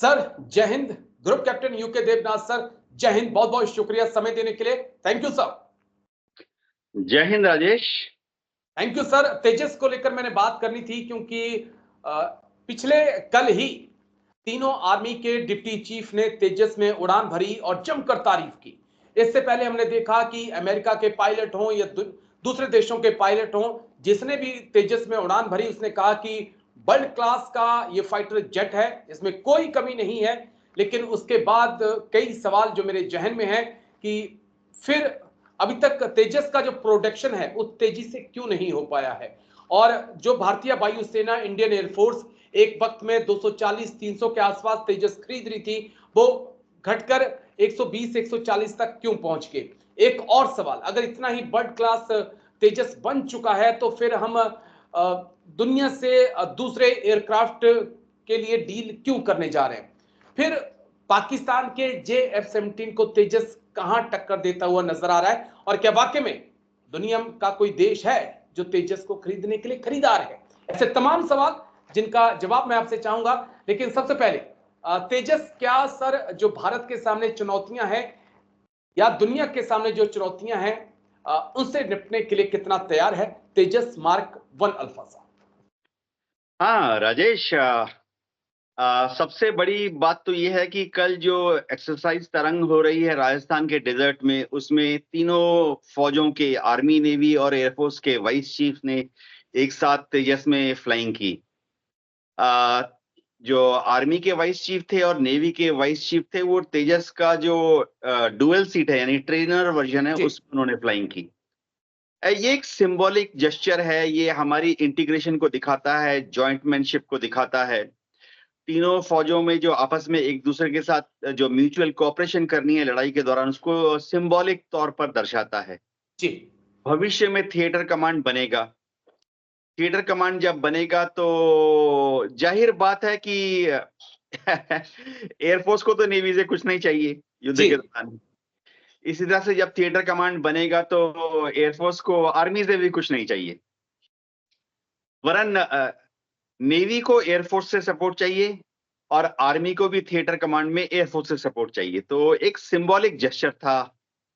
Sir जय हिंद। Group captain UK Devnath sir, जय हिंद। बहुत बहुत शुक्रिया समय देने के लिए। Thank you sir. जय हिंद Rajesh. Thank you sir. Tejas को लेकर मैंने बात करनी थी क्योंकि पिछले कल ही तीनों आर्मी के डिप्टी चीफ ने तेजस में उड़ान भरी और जमकर तारीफ की। इससे पहले हमने देखा कि अमेरिका के पायलट हों या दूसरे देशों के पायलट हों, जिसने भी तेजस में उड़ान भरी उसने कहा कि वर्ल्ड क्लास का ये फाइटर जेट है, इसमें कोई कमी नहीं है। लेकिन उसके बाद कई सवाल जो मेरे जहन में है कि फिर अभी तक तेजस का जो प्रोडक्शन है उस तेजी से क्यों नहीं हो पाया है। और जो भारतीय वायुसेना, इंडियन एयरफोर्स एक वक्त में 240-300 के आसपास तेजस खरीद रही थी, वो घटकर 120-140 तक क्यों पहुंच गए। एक और सवाल, अगर इतना ही वर्ल्ड क्लास तेजस बन चुका है तो फिर हम दुनिया से दूसरे एयरक्राफ्ट के लिए डील क्यों करने जा रहे हैं। फिर पाकिस्तान के JF-17 को तेजस कहां टक्कर देता हुआ नजर आ रहा है, और क्या वाकई में दुनिया का कोई देश है जो तेजस को खरीदने के लिए खरीदार है। ऐसे तमाम सवाल जिनका जवाब मैं आपसे चाहूंगा। लेकिन सबसे पहले तेजस क्या सर जो भारत के सामने चुनौतियां हैं या दुनिया के सामने जो चुनौतियां हैं उनसे निपटने के लिए कितना तैयार है तेजस मार्क 1 अल्फा सा। हाँ राजेश, सबसे बड़ी बात तो ये है कि कल जो एक्सरसाइज तरंग हो रही है राजस्थान के डेजर्ट में, उसमें तीनों फौजों के, आर्मी, नेवी और एयरफोर्स के वाइस चीफ ने एक साथ तेजस में फ्लाइंग की। आ, जो आर्मी के वाइस चीफ थे और नेवी के वाइस चीफ थे, वो तेजस का जो डुअल सीट है यानी ट्रेनर वर्जन है, उसमें उन्होंने फ्लाइंग की। ये एक सिंबॉलिक जेस्चर है, ये हमारी इंटीग्रेशन को दिखाता है, जॉइंटमैनशिप को दिखाता है। तीनों फौजों में जो आपस में एक दूसरे के साथ जो म्यूचुअल कोऑपरेशन करनी है लड़ाई के दौरान, उसको सिंबॉलिक तौर पर दर्शाता है। जी। भविष्य में थिएटर कमांड बनेगा। थिएटर कमांड जब बनेगा तो जाहिर बात है कि एयरफोर्स को तो नेवी से कुछ नहीं चाहिए युद्ध के दौरान। इसी तरह से जब थिएटर कमांड बनेगा तो एयरफोर्स को आर्मी से भी कुछ नहीं चाहिए, वरन नेवी को एयरफोर्स से सपोर्ट चाहिए और आर्मी को भी थिएटर कमांड में एयरफोर्स से सपोर्ट चाहिए। तो एक सिंबॉलिक जेस्चर था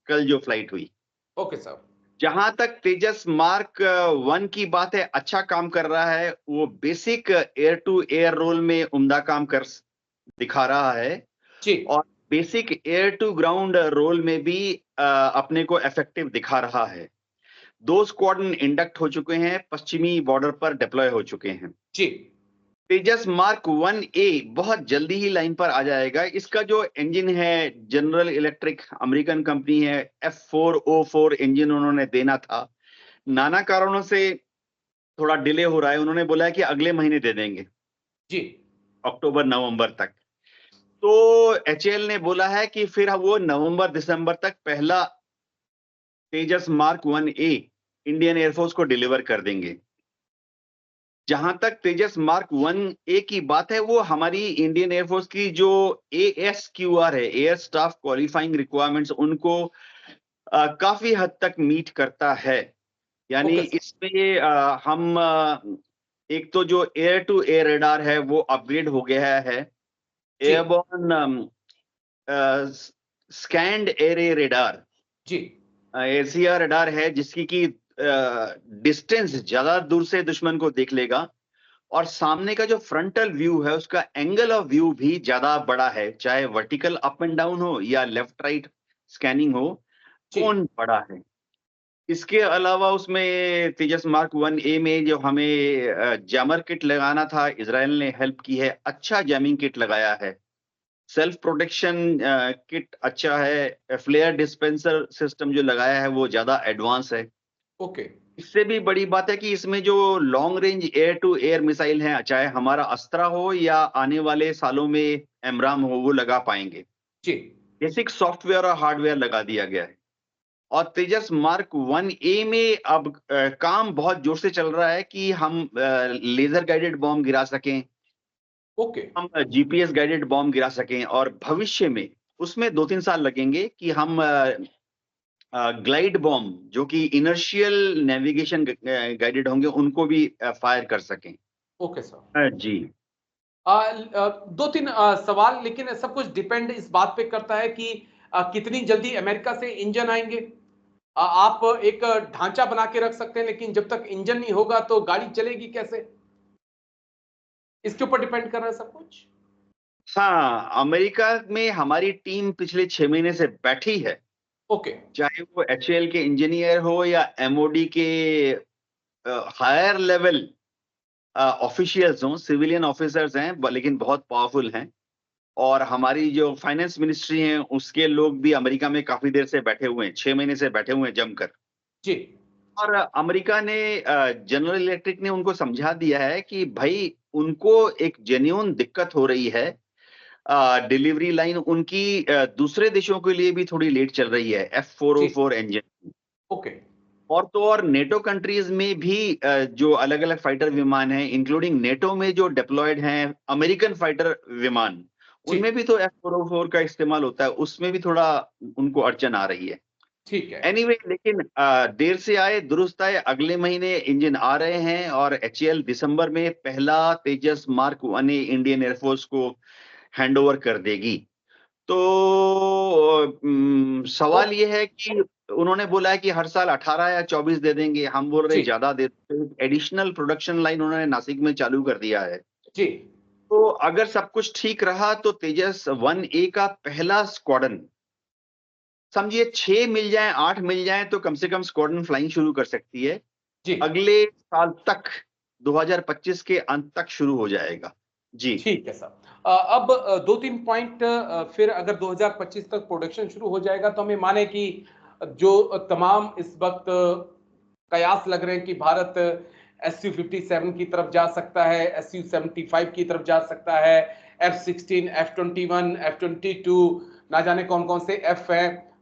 कल जो फ्लाइट हुई। Okay sir. जहां तक तेजस मार्क 1 की बात है, अच्छा काम कर रहा है। वो basic air to air role में उम्दा काम कर दिखा रहा है जी। और basic air to ground role में भी अपने को इफेक्टिव दिखा रहा है। 2 स्क्वाड्रन इंडक्ट हो चुके हैं, पश्चिमी बॉर्डर पर डिप्लॉय हो चुके हैं। जी। तेजस मार्क 1A बहुत जल्दी ही लाइन पर आ जाएगा। इसका जो इंजन है, जनरल इलेक्ट्रिक अमेरिकन कंपनी है, F404 इंजन उन्होंने देना था। नाना कारणों से थोड़ा डिले हो रहा है। उन्होंने बोला है कि अगले महीने दे देंगे, जी। अक्टूबर नवंबर तक। तो HAL ने बोला है कि फिर वो नवंबर दिसंबर तक पहला तेजस मार्क 1A इंडियन एयरफोर्स को डिलीवर कर देंगे। जहां तक तेजस मार्क 1A की बात है, वो हमारी इंडियन एयरफोर्स की जो ASQR है, एयर स्टाफ क्वालिफाइंग रिक्वायरमेंट्स, उनको काफी हद तक मीट करता है। यानी इसमें हम एक तो जो एयर टू एयर रडार है वो अपग्रेड हो गया है। एयरबॉर्न स्कैंड एरे रडार, जी। ACR रडार है, जिसकी की डिस्टेंस ज्यादा दूर से दुश्मन को देख लेगा और सामने का जो फ्रंटल व्यू है उसका एंगल ऑफ व्यू भी ज्यादा बड़ा है, चाहे वर्टिकल अप एंड डाउन हो या लेफ्ट राइट स्कैनिंग हो, कौन बड़ा है। इसके अलावा उसमें तेजस मार्क 1A में जो हमें जैमर किट लगाना था, इजराइल ने हेल्प की है, अच्छा जैमिंग किट लगाया है। सेल्फ प्रोटेक्शन किट अच्छा है। फ्लेयर डिस्पेंसर सिस्टम जो लगाया है वो ज्यादा एडवांस है। ओके। इससे भी बड़ी बात है कि इसमें जो long range air to air missile हैं, चाहे हमारा अस्त्रा हो या आने वाले सालों में एमराम हो, वो लगा पाएंगे। जी। बेसिक सॉफ्टवेयर और हार्डवेयर लगा दिया गया है। और तेजस मार्क 1A में अब काम बहुत जोर से चल रहा है कि हम लेजर गाइडेड बॉम्ब गिरा सकें, हम GPS गाइडेड बॉम्ब गिरा सकें, और भविष्य में उसमें 2-3 साल लगेंगे कि हम ग्लाइड बॉम्ब जो कि इनर्शियल नेविगेशन गाइडेड होंगे, उनको भी फायर कर सकें। Okay sir. जी। दो तीन सवाल, लेकिन सब कुछ डिपेंड इस बात पे करता है कि कितनी जल्दी अमेरिका से इंजन आएंगे। आप एक ढांचा बना के रख सकते हैं, लेकिन जब तक इंजन नहीं होगा तो गाड़ी चलेगी कैसे? इसके ऊपर डिपेंड कर रहा है सब कुछ। हाँ, अमेरिका में हमारी टीम पिछले 6 महीने से बैठी है, ओके। चाहे वो एचएएल के इंजीनियर हो या एमओडी के हायर लेवल ऑफिशियल्स हों, सिविलियन ऑफिसर्स हैं, लेकिन बहुत पावरफुल हैं। और हमारी जो फाइनेंस मिनिस्ट्री है, उसके लोग भी अमेरिका में काफी देर से बैठे हुए हैं, 6 महीने से बैठे हुए हैं जमकर। जी। और अमेरिका ने जनरल इलेक्ट्रिक ने उनको समझा दिया है कि भाई उनको एक जेन्युइन दिक्कत हो रही है। डिलीवरी लाइन उनकी दूसरे देशों के लिए भी थोड़ी लेट चल रही है, जी। F404 engine. ओके। और तो और नेटो कंट्रीज में भी जो अलग-अलग फाइटर विमान हैं, इंक्लूडिंग नेटो में जो डिप्लॉयड हैं अमेरिकन फाइटर विमान, जी। उनमें भी तो F404 का इस्तेमाल होता है, उसमें भी थोड़ा उनको अड़चन आ रही है। ठीक है। एनीवे लेकिन देर से आए दुरुस्त आए, अगले महीने इंजन आ रहे हैं और एचएएल दिसंबर में पहला तेजस मार्क 1A इंडियन एयरफोर्स को हैंडओवर कर देगी। तो ओ, सवाल ये है कि उन्होंने बोला है कि हर साल 18 या 24 दे देंगे, हम बोल रहे जी। हैं ज्यादा दे दो। एडिशनल प्रोडक्शन लाइन उन्होंने नासिक में चालू कर दिया है। जी। तो अगर सब कुछ ठीक रहा तो तेजस 1A का पहला स्क्वाड्रन, समझिए 6 मिल जाए 8 मिल जाए तो कम से कम स्क्वाड्रन फ्लाइंग शुरू कर सकती है। जी। अगले साल तक 2025 के अंत तक शुरू हो जाएगा। जी। ठीक है सर। अब 2-3 पॉइंट, फिर अगर 2025 तक प्रोडक्शन शुरू हो जाएगा तो हमें माने कि जो तमाम इस वक़्त कयास लग रहे हैं कि भारत Su-57 की तरफ जा सकता है, Su-75 की तरफ जा सकता है, F-16, F-21, F-22, ना जाने कौन-कौन से F हैं,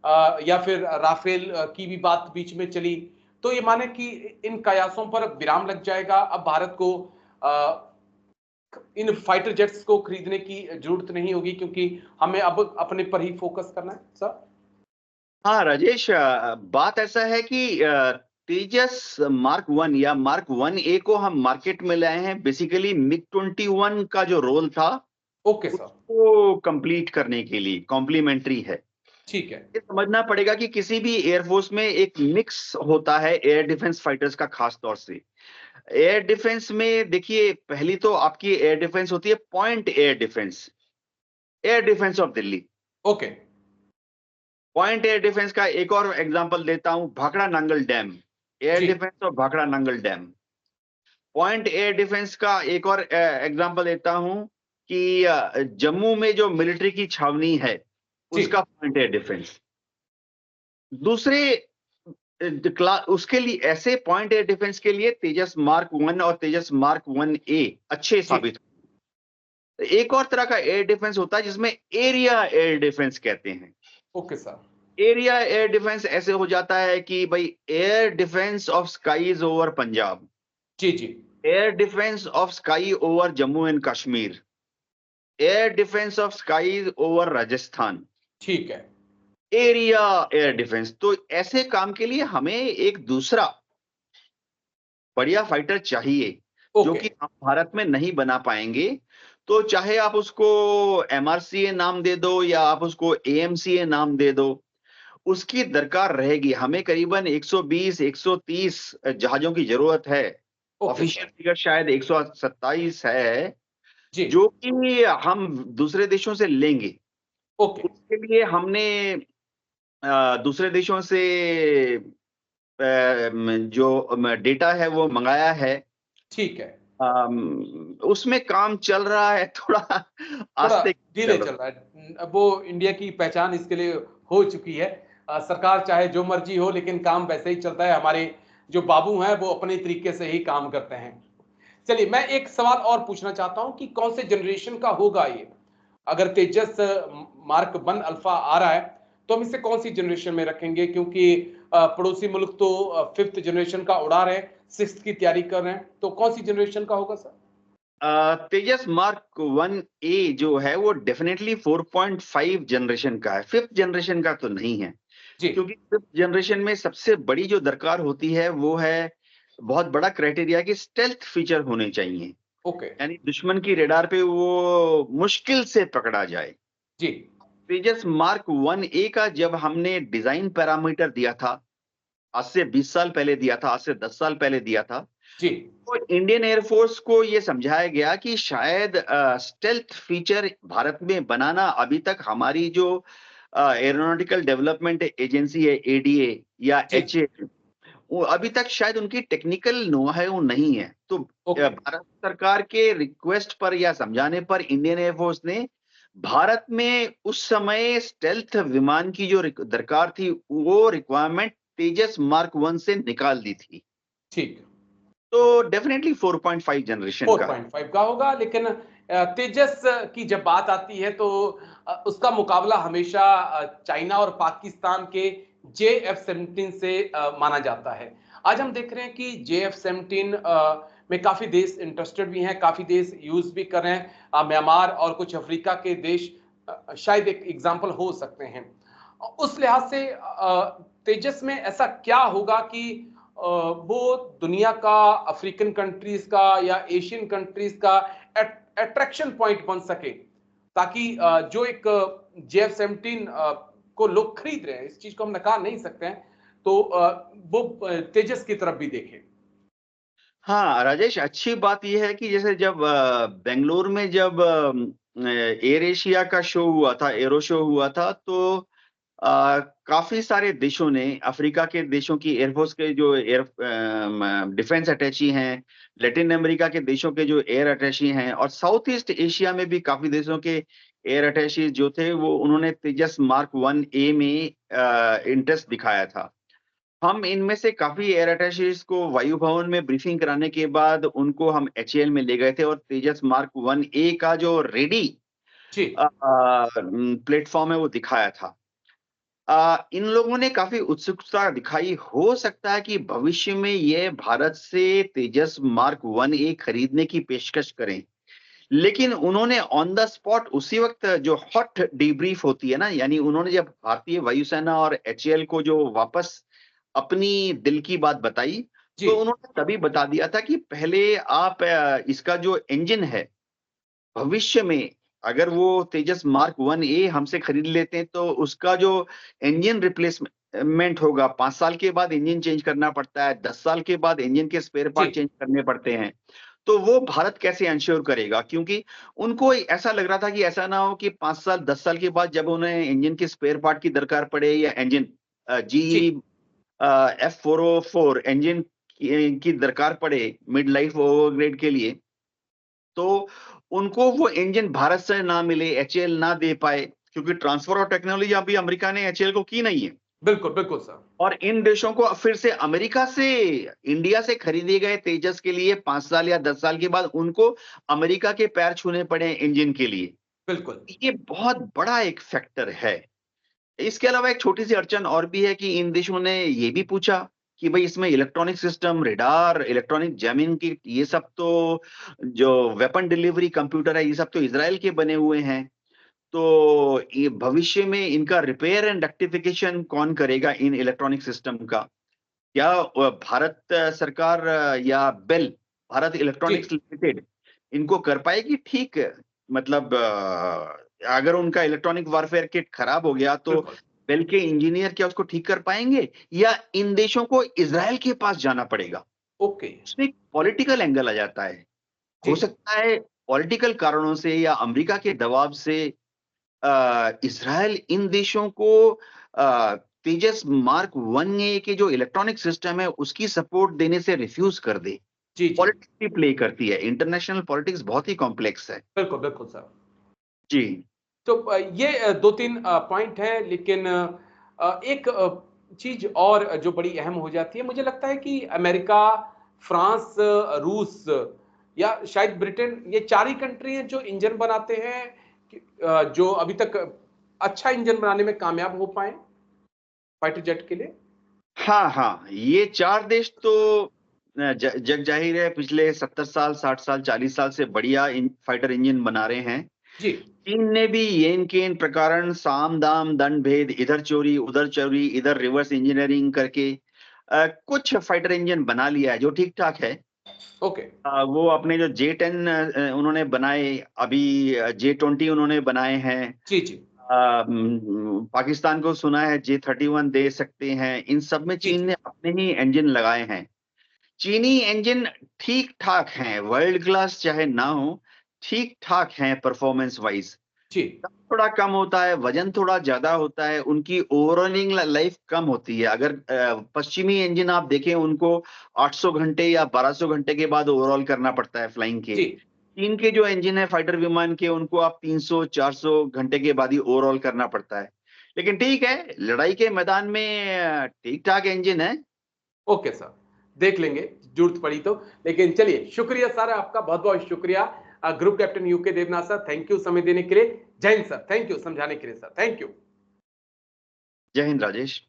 या फिर राफेल की भी बात बीच में चली। तो ये माने कि इन कयासों पर विराम लग जाएगा। अब भारत को अ, इन फाइटर जेट्स को खरीदने की जरूरत नहीं होगी, क्योंकि हमें अब अपने पर ही फोकस करना है सर। हाँ राजेश, बात ऐसा है कि तेजस मार्क 1 या मार्क 1A को हम मार्केट में लाए हैं बेसिकली मिग 21 का जो रोल था ओके सर। उसको कंप्लीट करने के लिए, कॉम्प्लीमेंट्री है। ठीक है। ये समझना पड़ेगा कि किसी भी एयरफोर्स में एक मिक्स होता है एयर डिफेंस फाइटर्स का, खास तौर से एयर डिफेंस में। देखिए, पहली तो आपकी एयर डिफेंस होती है point air defence, air defence of Delhi. Okay. Point air defence का एक और एग्जांपल देता हूं, भाखड़ा नांगल डैम, एयर जी। Defence of Bhakra Nangal dam. Point air defence का एक और एग्जांपल देता हूं कि जम्मू में जो मिलिट्री की छावनी है जी। उसका पॉइंट एयर डिफेंस। दूसरे उसके लिए ऐसे पॉइंट एयर डिफेंस के लिए तेजस मार्क 1 और तेजस मार्क 1A अच्छे जी। साबित। एक और तरह का एयर डिफेंस होता है जिसमें एरिया एयर डिफेंस कहते हैं। Okay sir. Area air defence ऐसे हो जाता है कि भाई air defence of skies over Punjab, जी। जी। Air defence of sky over Jammu and Kashmir, air defence of skies over Rajasthan, ठीक है। Area air defence. तो ऐसे काम के लिए हमें एक दूसरा बढ़िया फाइटर चाहिए जो ओके। कि हम भारत में नहीं बना पाएंगे। तो चाहे आप उसको एमआरसीए नाम दे दो या आप उसको एएमसीए नाम दे दो, उसकी दरकार रहेगी। हमें करीबन 120 130 जहाजों की जरूरत है। Okay official sir. फिगर शायद 127 है, जी। जो कि हम दूसरे देशों से लेंगे। ओके। उसके लिए हमने दूसरे देशों से जो डेटा है वो मंगाया है। ठीक है। उसमें काम चल रहा है, थोड़ा थोड़ा आस्ते डिले चल चल रहा रहा है। अब वो इंडिया की पहचान इसके लिए हो चुकी है। सरकार चाहे जो मर्जी हो, लेकिन काम वैसे ही चलता है। हमारे जो बाबू हैं वो अपने तरीके से ही काम करते हैं। चलिए, मैं एक सवाल और पूछना चाहता हूं कि कौन से जनरेशन का होगा ये? अगर तेजस मार्क 1 अल्फा आ रहा है तो हम इसे कौन सी जनरेशन में रखेंगे? क्योंकि पड़ोसी मुल्क तो 5th जनरेशन का उड़ा रहे हैं, 6th की तैयारी कर रहे हैं, तो कौन सी जनरेशन का होगा सर? तेजस मार्क 1A जो है वो डेफिनेटली 4.5 जनरेशन का है, 5th जनरेशन का तो नहीं है। जी। क्योंकि 5th जनरेशन में सबसे बड़ी जो दरकार होती है वो है, बहुत बड़ा क्राइटेरिया कि स्टेल्थ फीचर होने चाहिए। ओके। यानी दुश्मन की रेडार पे वो मुश्किल से पकड़ा जाए। जी। तेजस मार्क 1A का जब हमने डिजाइन पैरामीटर दिया था, आज से 20 साल पहले दिया था, आज से 10 साल पहले दिया था, जी। तो इंडियन एयरफोर्स को ये समझाया गया कि शायद स्टेल्थ फीचर भारत में बनाना अभी तक हमारी जो एरोनॉटिकल डेवलपमेंट एजेंसी है, एडीए या जी। एचए, वो अभी तक शायद उनकी टेक्निकल नो-हाउ नहीं है। तो ओके। भारत सरकार के रिक्वेस्ट पर या समझाने पर इंडियन एयरफोर्स ने भारत में उस समय स्टेल्थ विमान की जो दरकार थी, वो रिक्वायरमेंट तेजस मार्क 1 से निकाल दी थी। ठीक। तो डेफिनेटली 4.5 जनरेशन का। 4.5 का होगा, लेकिन तेजस की जब बात आती है तो उसका मुकाबला हमेशा चाइना और पाकिस्तान के JF-17 से माना जाता है। आज हम देख रहे हैं कि JF-17 में काफी देश इंटरेस्टेड भी हैं, काफी देश यूज भी कर रहे हैं। म्यांमार और कुछ अफ्रीका के देश शायद एक एग्जाम्पल हो सकते हैं। उस लिहाज से तेजस में ऐसा क्या होगा कि वो दुनिया का, अफ्रीकन कंट्रीज का या एशियन कंट्रीज का अट्रैक्शन पॉइंट बन सके, ताकि जो एक JF-17 को लोग खरीद रहे हैं, इस चीज को हम नकार नहीं सकते हैं, तो वो तेजस की तरफ भी देखें। हाँ, राजेश, अच्छी बात ये है कि जैसे जब बेंगलुरु में जब एयर एशिया का शो हुआ था, एरो शो हुआ था, तो काफ़ी सारे देशों ने, अफ्रीका के देशों की एयरफोर्स के जो डिफेंस अटैची हैं, लैटिन अमेरिका के देशों के जो एयर अटैची हैं और साउथ ईस्ट एशिया में भी काफ़ी देशों के एयर अटैची जो थे, वो उन्होंने तेजस मार्क 1A में इंटरेस्ट दिखाया था। हम इनमें से काफ़ी एयर अटैचीज़ को वायु भवन में ब्रीफिंग कराने के बाद उनको हम एचएएल में ले गए थे और तेजस मार्क 1A का जो रेडी जी। प्लेटफ़ॉर्म है वो दिखाया था। इन लोगों ने काफ़ी उत्सुकता दिखाई, हो सकता है कि भविष्य में ये भारत से तेजस मार्क 1A खरीदने की पेशकश करें। लेकिन उन्होंने ऑन द स्पॉट उसी वक़्त जो हॉट डीब्रीफ होती है ना, यानी उन्होंने जब भारतीय वायुसेना और एचएएल को जो वापस अपनी दिल की बात बताई, जी। तो उन्होंने तभी बता दिया था कि पहले आप इसका जो इंजन है, भविष्य में अगर वो तेजस मार्क 1A हमसे खरीद लेते हैं, तो उसका जो इंजन रिप्लेसमेंट होगा, 5 साल के बाद इंजन चेंज करना पड़ता है, 10 साल के बाद इंजन के स्पेयर जी। पार्ट चेंज करने पड़ते हैं। तो वो भारत कैसे एंश्योर करेगा? क्योंकि उनको ऐसा लग रहा था कि ऐसा ना हो कि 5 साल, 10 साल के बाद जब उन्हें इंजन के स्पेयर पार्ट की दरकार पड़े या इंजन जी। जीई F404 इंजन की दरकार पड़े मिड लाइफ ओवरग्रेड के लिए, तो उनको वो इंजन भारत से ना मिले, एचएएल ना दे पाए, क्योंकि ट्रांसफर ऑफ टेक्नोलॉजी अभी अमेरिका ने एचएएल को की नहीं है। बिल्कुल, बिल्कुल सर। और इन देशों को अब फिर से अमेरिका से, इंडिया से खरीदे गए तेजस के लिए 5 साल या 10 साल के बाद उनको अमेरिका के पैर छूने पड़े इंजन के लिए। बिल्कुल। ये बहुत बड़ा एक फैक्टर है। इसके अलावा एक छोटी-सी अड़चन और भी है कि इन देशों ने ये भी पूछा कि भई इसमें electronic system, radar, electronic jamming की ये सब तो जो वेपन डिलीवरी कंप्यूटर है, ये सब तो इज़राइल के बने हुए हैं। तो ये भविष्य में इनका रिपेयर एंड रेक्टिफिकेशन कौन करेगा इन इलेक्ट्रॉनिक सिस्टम का? क्या भारत सरकार या बेल, भारत जी। इलेक्ट्रॉनिक्स लिमिटेड इनको कर पाएगी ठीक? मतलब अगर उनका इलेक्ट्रॉनिक वारफेयर किट खराब हो गया तो बिल्कुल। बेल के इंजीनियर क्या उसको ठीक कर पाएँगे? या इन देशों को इज़राइल के पास जाना पड़ेगा? ओके। उसमें एक पॉलिटिकल एंगल आ जाता है। जी। हो सकता है पॉलिटिकल कारणों से या अमेरिका के दबाव से इज़राइल इन देशों को तेजस मार्क 1A के जो इलेक्ट्रॉनिक सिस्टम है उसकी सपोर्ट देने से रिफ्यूज़ कर दे। जी। जी। पॉलिटिक्स भी प्ले करती है। इंटरनेशनल पॉलिटिक्स बहुत ही कॉम्प्लेक्स है। बिल्कुल, बिल्कुल सर। जी। तो ये 2-3 पॉइंट हैं, लेकिन एक चीज़ और जो बड़ी अहम हो जाती है, मुझे लगता है कि अमेरिका, फ्रांस, रूस या शायद ब्रिटेन, ये 4 ही कंट्री हैं जो इंजन बनाते हैं कि जो अभी तक अच्छा इंजन बनाने में कामयाब हो पाएँ फाइटर जेट के लिए। हाँ, हाँ। ये 4 देश तो जग ज़ाहिर है पिछले 70 साल, 60 साल, 40 साल से बढ़िया फाइटर इंजन बना रहे हैं। जी। चीन ने भी येन-केन प्रकरण, साम-दाम, दंड-भेद, इधर चोरी, इधर रिवर्स इंजीनियरिंग करके कुछ फाइटर इंजन बना लिया है, जो ठीक-ठाक है। ओके। वो अपने जो J-10 उन्होंने बनाए, अभी J-20 उन्होंने बनाए हैं। जी, जी। पाकिस्तान को सुना है J-31 दे सकते हैं। इन सब में जी, चीन जी। ने अपने ही इंजन लगाए हैं। चीनी इंजन ठीक-ठाक हैं, वर्ल्ड क्लास चाहे ना हो, ठीक-ठाक हैं परफॉर्मेंस वाइज़। जी। थोड़ा कम होता है, वज़न थोड़ा ज़्यादा होता है, उनकी ओवरऑलिंग लाइफ कम होती है। अगर पश्चिमी इंजन आप देखें, उनको 800 घंटे या 1200 घंटे के बाद ओवरऑल करना पड़ता है फ्लाइंग के। जी। चीन के जो इंजन है फाइटर विमान के, उनको आप 300-400 घंटे के बाद ही ओवरऑल करना पड़ता है। लेकिन ठीक है, लड़ाई के मैदान में ठीक-ठाक इंजन है। ओके सर, देख लेंगे जरूरत पड़ी तो। लेकिन चलिए, शुक्रिया सर, आपका बहुत-बहुत शुक्रिया। Group captain UK Devnath sir, thank you समय देने के लिए। जय हिंद सर, थैंक यू समझाने के लिए सर, थैंक यू। जय हिंद राजेश।